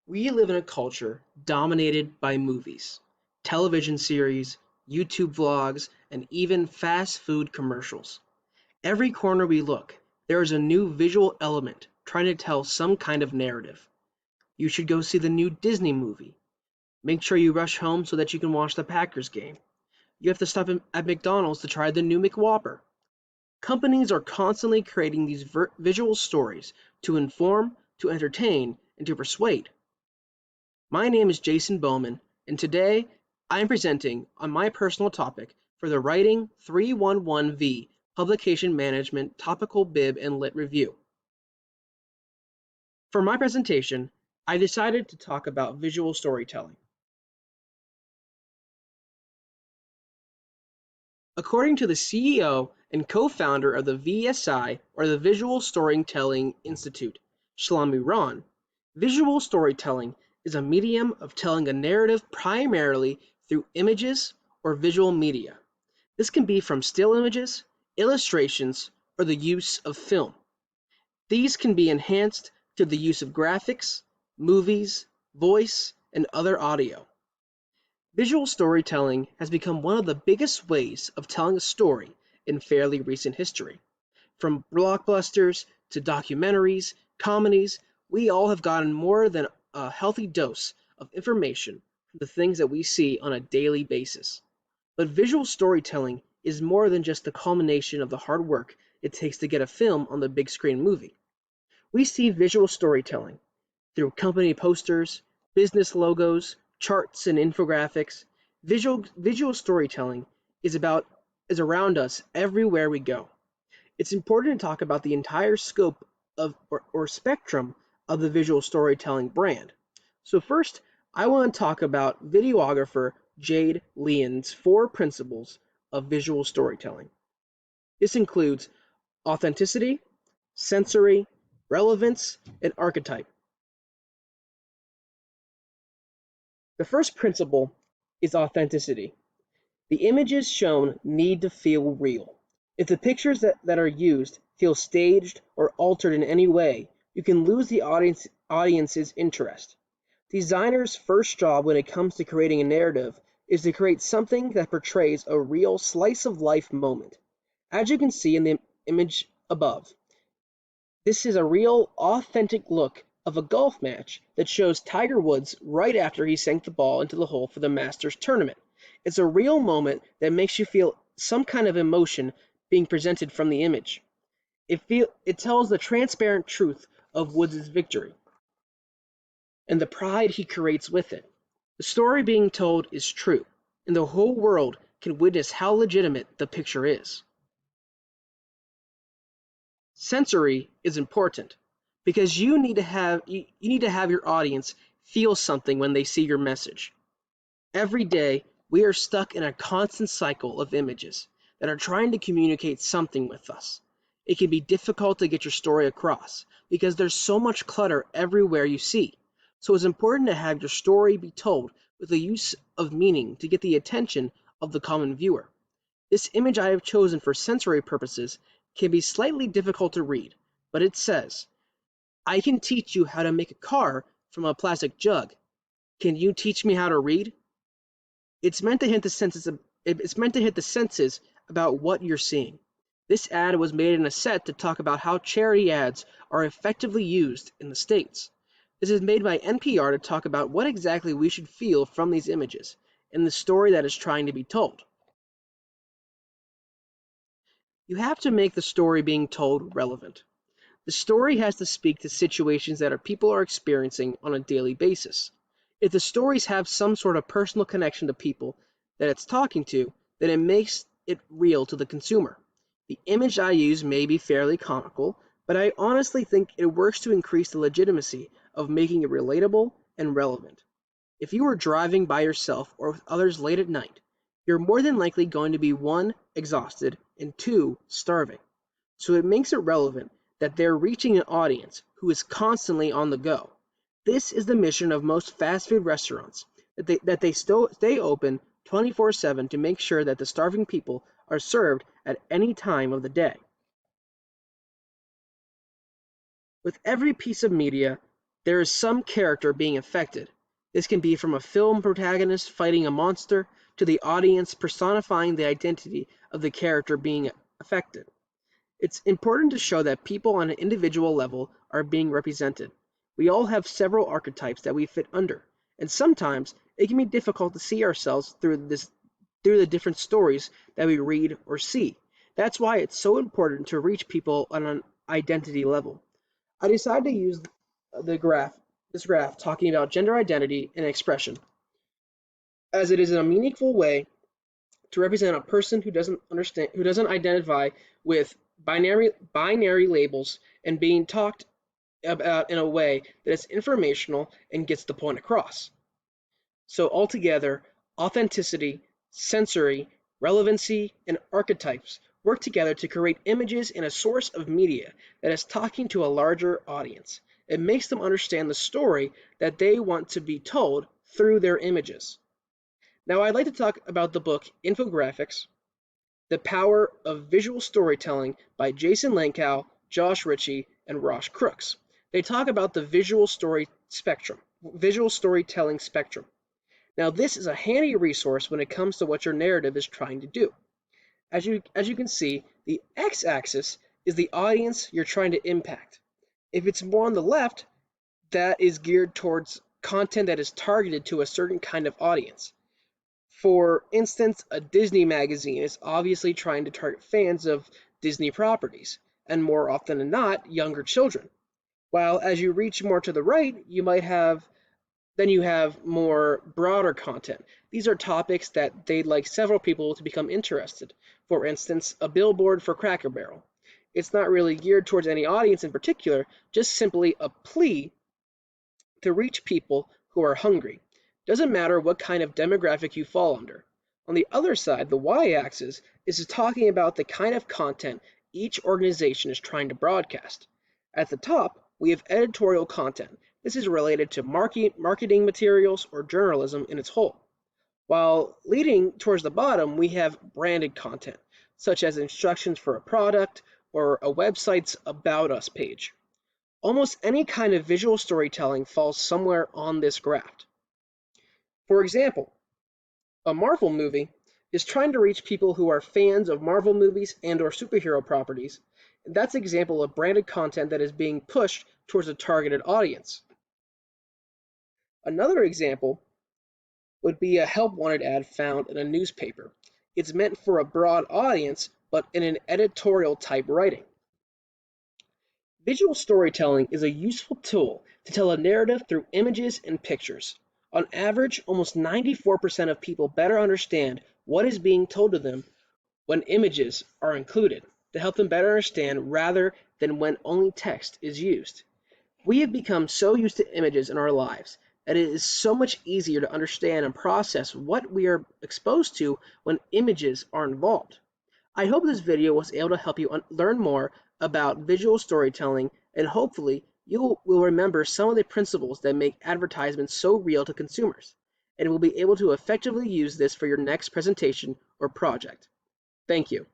We live in a culture dominated by movies, television series, YouTube vlogs, and even fast food commercials. Every corner we look, there is a new visual element trying to tell some kind of narrative. You should go see the new Disney movie. Make sure you rush home so that you can watch the Packers game. You have to stop at McDonald's to try the new McWhopper. Companies are constantly creating these visual stories to inform, to entertain, and to persuade. My name is Jason Bowman, and today I am presenting on my personal topic for the Writing 311V Publication Management Topical Bib and Lit Review. For my presentation, I decided to talk about visual storytelling. According to the CEO and co-founder of the VSI, or the Visual Storytelling Institute, Shlomi Ron, visual storytelling is a medium of telling a narrative primarily through images or visual media. This can be from still images, illustrations, or the use of film. These can be enhanced through the use of graphics, movies, voice, and other audio. Visual storytelling has become one of the biggest ways of telling a story in fairly recent history. From blockbusters to documentaries, comedies, we all have gotten more than a healthy dose of information from the things that we see on a daily basis. But visual storytelling is more than just the culmination of the hard work it takes to get a film on the big screen movie. We see visual storytelling through company posters, business logos, charts and infographics. Visual storytelling is around us everywhere we go. It's important to talk about the entire scope of or spectrum of the visual storytelling brand. So first, I want to talk about videographer Jade Leon's 4 principles of visual storytelling. This includes authenticity, sensory, relevance, and archetype. The first principle is authenticity. The images shown need to feel real. If the pictures that are used feel staged or altered in any way, you can lose the audience's interest. Designers' first job when it comes to creating a narrative is to create something that portrays a real slice of life moment. As you can see in the image above, this is a real, authentic look of a golf match that shows Tiger Woods right after he sank the ball into the hole for the Masters tournament. It's a real moment that makes you feel some kind of emotion being presented from the image. It tells the transparent truth of Woods' victory and the pride he creates with it. The story being told is true, and the whole world can witness how legitimate the picture is. Sensory is important because you need to have your audience feel something when they see your message. Every day, we are stuck in a constant cycle of images that are trying to communicate something with us. It can be difficult to get your story across because there's so much clutter everywhere you see. So it's important to have your story be told with the use of meaning to get the attention of the common viewer. This image I have chosen for sensory purposes can be slightly difficult to read, but it says, I can teach you how to make a car from a plastic jug. Can you teach me how to read? It's meant to hit the senses about what you're seeing. This ad was made in a set to talk about how charity ads are effectively used in the States. This is made by NPR to talk about what exactly we should feel from these images and the story that is trying to be told. You have to make the story being told relevant. The story has to speak to situations that people are experiencing on a daily basis. If the stories have some sort of personal connection to people that it's talking to, then it makes it real to the consumer. The image I use may be fairly comical, but I honestly think it works to increase the legitimacy of making it relatable and relevant. If you are driving by yourself or with others late at night, you're more than likely going to be 1, exhausted, and 2, starving. So it makes it relevant that they're reaching an audience who is constantly on the go. This is the mission of most fast food restaurants, that they stay open 24/7 to make sure that the starving people are served at any time of the day. With every piece of media, there is some character being affected. This can be from a film protagonist fighting a monster to the audience personifying the identity of the character being affected. It's important to show that people on an individual level are being represented. We all have several archetypes that we fit under, and sometimes it can be difficult to see ourselves through the different stories that we read or see. That's why it's so important to reach people on an identity level. I decided to use this graph talking about gender identity and expression, as it is a meaningful way to represent a person who doesn't identify with binary labels and being talked about in a way that is informational and gets the point across. So altogether, authenticity, sensory, relevancy, and archetypes work together to create images in a source of media that is talking to a larger audience. It makes them understand the story that they want to be told through their images. Now I'd like to talk about the book Infographics, The Power of Visual Storytelling by Jason Lankow, Josh Ritchie, and Ross Crooks. They talk about the visual storytelling spectrum. Now this is a handy resource when it comes to what your narrative is trying to do. As you can see, the x-axis is the audience you're trying to impact. If it's more on the left, that is geared towards content that is targeted to a certain kind of audience. For instance, a Disney magazine is obviously trying to target fans of Disney properties, and more often than not, younger children. While as you reach more to the right, you have more broader content. These are topics that they'd like several people to become interested. For instance, a billboard for Cracker Barrel. It's not really geared towards any audience in particular, just simply a plea to reach people who are hungry. Doesn't matter what kind of demographic you fall under. On the other side, the y-axis is talking about the kind of content each organization is trying to broadcast. At the top, we have editorial content. This is related to marketing materials or journalism in its whole. While leading towards the bottom, we have branded content, such as instructions for a product or a website's About Us page. Almost any kind of visual storytelling falls somewhere on this graph. For example, a Marvel movie is trying to reach people who are fans of Marvel movies and or superhero properties. And that's an example of branded content that is being pushed towards a targeted audience. Another example would be a help wanted ad found in a newspaper. It's meant for a broad audience, but in an editorial type writing. Visual storytelling is a useful tool to tell a narrative through images and pictures. On average, almost 94% of people better understand what is being told to them when images are included, to help them better understand rather than when only text is used. We have become so used to images in our lives that it is so much easier to understand and process what we are exposed to when images are involved. I hope this video was able to help you learn more about visual storytelling, and hopefully you will remember some of the principles that make advertisements so real to consumers, and will be able to effectively use this for your next presentation or project. Thank you.